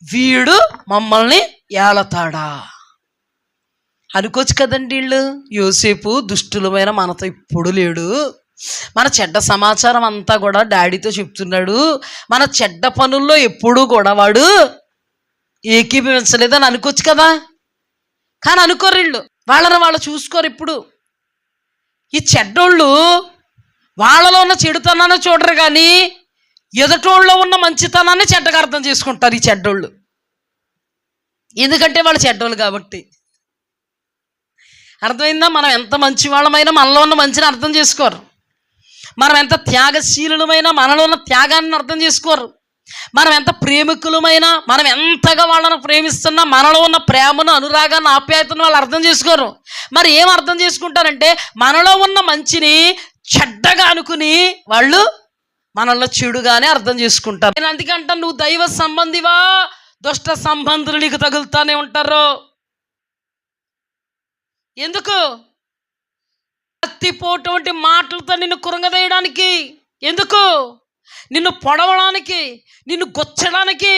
వీడు మమ్మల్ని ఏలతాడా అనుకోవచ్చు కదండి. వీళ్ళు యోసేపు దుష్టులమైన మనతో ఇప్పుడు లేడు, మన చెడ్డ సమాచారం అంతా కూడా డాడీతో చెప్తున్నాడు, మన చెడ్డ పనుల్లో ఎప్పుడూ కూడా వాడు ఏకీభవించలేదని అనుకోవచ్చు కదా. కానీ అనుకోరు వీళ్ళు, వాళ్ళని వాళ్ళు చూసుకోరు. ఇప్పుడు ఈ చెడ్డోళ్ళు వాళ్ళలో ఉన్న చెడుతనాన్ని చూడరు, కానీ ఎదుటోళ్ళలో ఉన్న మంచితనాన్ని చెడ్డగా అర్థం చేసుకుంటారు ఈ చెడ్డోళ్ళు. ఎందుకంటే వాళ్ళు చెడ్డోళ్ళు కాబట్టి. అర్థమైందా? మనం ఎంత మంచి వాళ్ళమైనా మనలో ఉన్న మంచిని అర్థం చేసుకోరు. మనం ఎంత త్యాగశీలుమైనా మనలో ఉన్న త్యాగాన్ని అర్థం చేసుకోరు. మనం ఎంత ప్రేమికులమైనా, మనం ఎంతగా వాళ్ళని ప్రేమిస్తున్నా మనలో ఉన్న ప్రేమను, అనురాగాన్ని, ఆప్యాయతను వాళ్ళు అర్థం చేసుకోరు. మరి ఏం అర్థం చేసుకుంటారంటే మనలో ఉన్న మంచిని చెడ్డగా అనుకుని వాళ్ళు మనలో చెడుగానే అర్థం చేసుకుంటారు. నేను అందుకంటా, నువ్వు దైవ సంబంధివా, దుష్ట సంబంధులు నీకు తగులుతానే ఉంటారు. ఎందుకు? కత్తిపోటువంటి మాటలతో నిన్ను కురంగవేయడానికి, ఎందుకు? నిన్ను పొడవడానికి, నిన్ను గొచ్చడానికి.